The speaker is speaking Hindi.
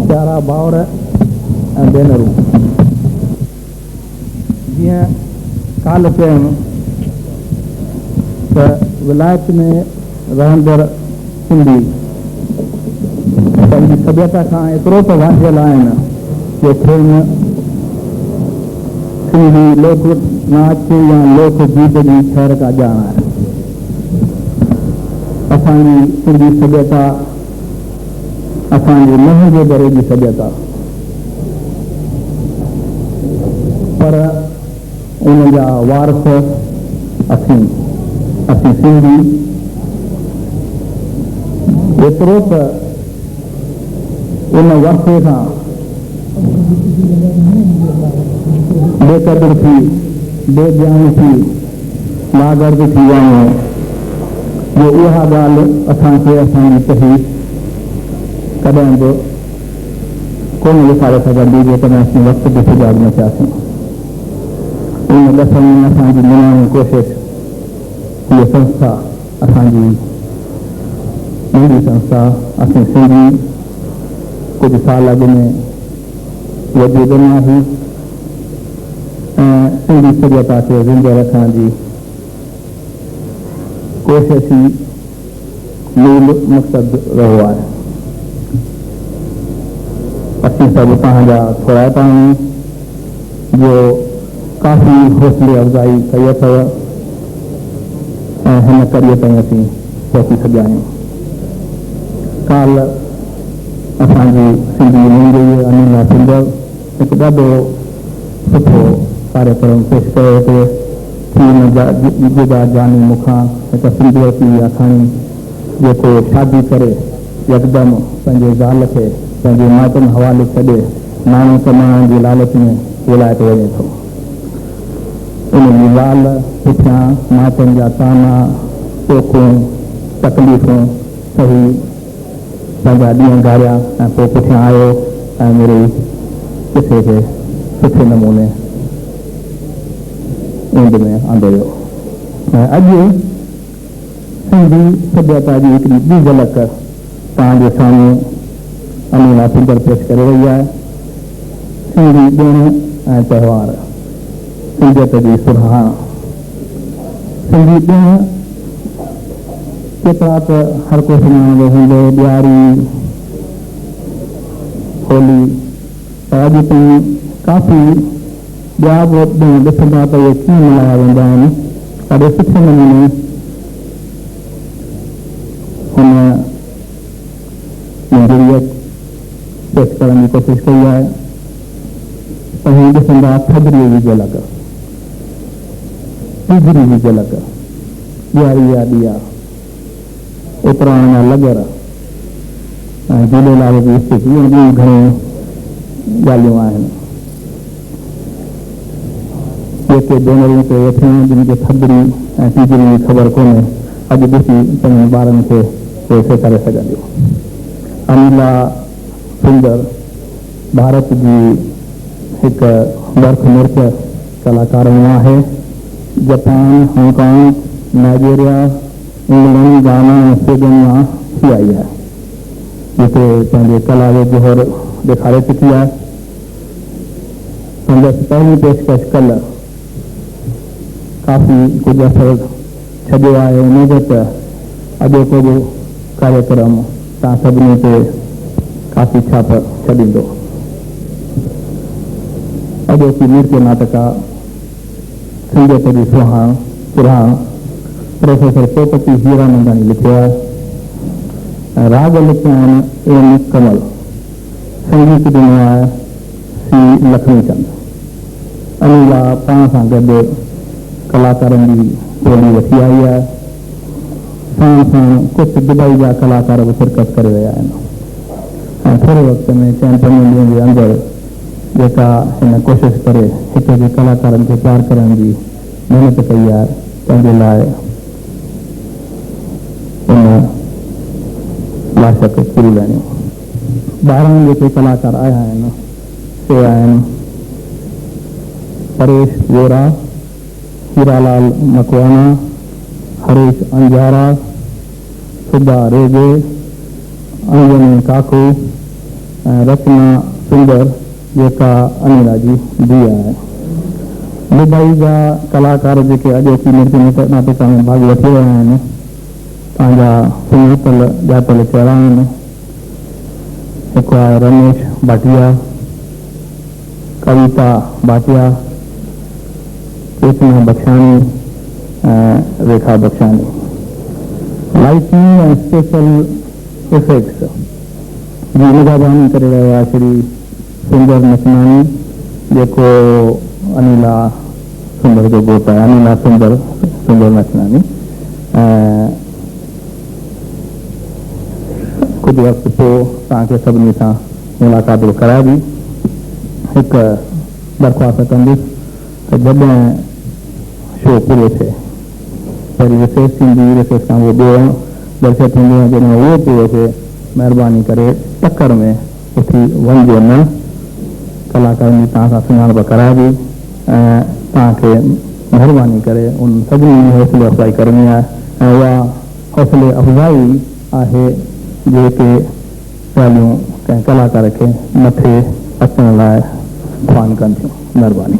प्यारा भाउर ऐं भेनरूं, जीअं काल्ह चयुमि त विलायत में रहंदड़ सिंधी पंहिंजी सभ्यता खां एतिरो त वांझियल आहिनि जो खेनि सिंधी लोक नाच या लोक गीत जी ख़ैर का ॼाण आहे। असांजी सिंधी सभ्यता असांजे नंढे जे दरे जी सभ्यता, पर उन जा वारस असीं सिंधी एतिरो त उन वर्षे खां बेक़दर थी बेजान थी नागर्द थी विया आहियूं जो उहा ॻाल्हि असांखे असांजी सही कॾहिं बि कोन विसारे सघंदी जेकॾहिं असीं वक़्तु ते सुजाॻ न थियासीं। उन ॾस में असांजी मिलाइण जी कोशिशि, हीअ संस्था असांजी नंढी संस्था असीं सिंधी कुझु साल अॻु में वजूद में आई ऐं सिंधी सभ्यता खे ज़िंदह रखण जी कोशिशि ई मूल मक़सदु रहियो आहे। असीं सभु तव्हांजा थोराइता आहियूं जो काफ़ी हौसले अफ़ज़ाई कई अथव ऐं हिन कड़ीअ ताईं असीं पहुची सघिया आहियूं। काल्ह असांजी सिंधी मंडली अनिला सिंगर हिकु ॾाढो सुठो कार्यक्रम पेश कयो हिते जानी मूंखां हिकु सिंधियत जी आखाणी जेको शादी करे यकदमि पंहिंजे ज़ाल खे पंहिंजे माइटनि हवाले छॾे माण्हू कमाइण जी लालच में विलायत वञे थो। उन जी ज़ाल पुठियां माइटनि जा ताना टोकूं तकलीफ़ूं सही पंहिंजा ॾींहं गारिया ऐं पोइ पुठियां आयो ऐं मिड़ी किसे खे सुठे नमूने ईंद में आंदो वियो। ऐं अॼु सिंधी सभ्यता जी हिकिड़ी ॿी झलक तव्हांजे साम्हूं अनिला सिंगर पेश करे रही आहे। सिंधी ॾिण ऐं त्योहार, सिंधियत जी सुरहाण। सिंधी ॾिण केतिरा त हर को सुञाणंदो हूंदो, ॾियारी, होली, पर अॼु ताईं काफ़ी ॿिया बि ॾिण ॾिसंदा त उहे कीअं मल्हाया वेंदा आहिनि। ॾाढे सुठे नमूने हुन मंज़ूरियत पेश करण जी कोशिशि कई आहे। त ही ॾिसंदा थधिड़ीअ जी झलक, टीजड़ी जी झलक, ॾियारी जा ॾीआ, उतरायण जा लगर ऐं झूलेलाल जी स्थिति, ॿियूं घणियूं ॻाल्हियूं आहिनि जेके भेनरूं ते वेठियूं जिन खे थधिड़ी ऐं टीजड़ी जी ख़बर कोन्हे, अॼु ॾिसी पंहिंजनि ॿारनि खे उहे करे सघंदियूं। अनिला सिंगर भारत जी हिकु बर्फ नृत्य कलाकार आहे। जापान, हांगकांग, नाइजीरिया, इंग्लैंड, गाना ऐं स्वीडन मां थी आई आहे, जिते पंहिंजे कला जो जोहर ॾेखारे चुकी आहे। संदसि पहिरीं पेशकश कल्ह काफ़ी कुझु असरु छॾियो आहे। उनजो त अॼोको बि कार्यक्रम तव्हां सभिनी ते काफ़ी छाप छॾींदो। अॼोकी नृत्य नाटका सिंधियत जी सुरहाण प्रोफेसर पोपटी हीरानंदानी लिखियो आहे ऐं राग लिखिया आहिनि एम कमल, संगीत ॾिनो आहे सी लक्ष्मीचंद। अनिला पाण सां गॾु कलाकारनि जी टोली वठी आई आहे। साण साण कुझु दुबई जा कलाकार बि शिरकत करे रहिया आहिनि ऐं थोरे वक़्त में 4-5 ॾींहंनि जे अंदरि जेका हिन कोशिशि करे हिते जे कलाकारनि खे तयारु करण जी महिनत कई आहे, पंहिंजे लाइ उन लाशक पूरी वञियूं। 12 जेके कलाकार आया आहिनि से आहिनि परेश वोरा, हीरालाल मकवाना, हरीश अंजारा, सुधा रेगे, अंजनी काकू रचना सुंदर जेका अनिला जी दी है। दुबई जा कलाकार जेके अॼोकी नृत्य नाटिका में भाग वठी रहिया आहिनि पंहिंजा सुञातल ॼातल चहिरा आहिनि। हिकु आहे रमेश भाटिया, कविता भाटिया, कृष्णा बख्शानी, रेखा बख्शानी। लाइटिंग एंड स्पेशल इफेक्ट्स जी निगरानी करे रहियो आहे श्री सुंदर नचनानी, जेको अनिला सुंदर जो घोट आहे। अनिला सुंदर नचनानी कुछ वक्त पोइ तव्हांखे सभिनी सां मुलाक़ात कराइबी। हिकु दरख़्वास्त कंदुसि त जॾहिं शो पूरो थिए, पहिरीं रिसेस थींदी, रिसेस खां पोइ ॿियो दर्शक थींदो आहे, जॾहिं उहो पूरो थिए महिरबानी करे टकर में उथी वञिजो न। कलाकारनि जी तव्हां सां सुञाणप कराइबी ऐं तव्हांखे महिरबानी करे उन सभिनी जी हौसले अफ़ज़ाई करणी आहे ऐं उहा हौसले अफ़ज़ाई आहे जेके ॻाल्हियूं कंहिं कलाकार खे मथे अचण लाइ फ़ान कनि थियूं। महिरबानी।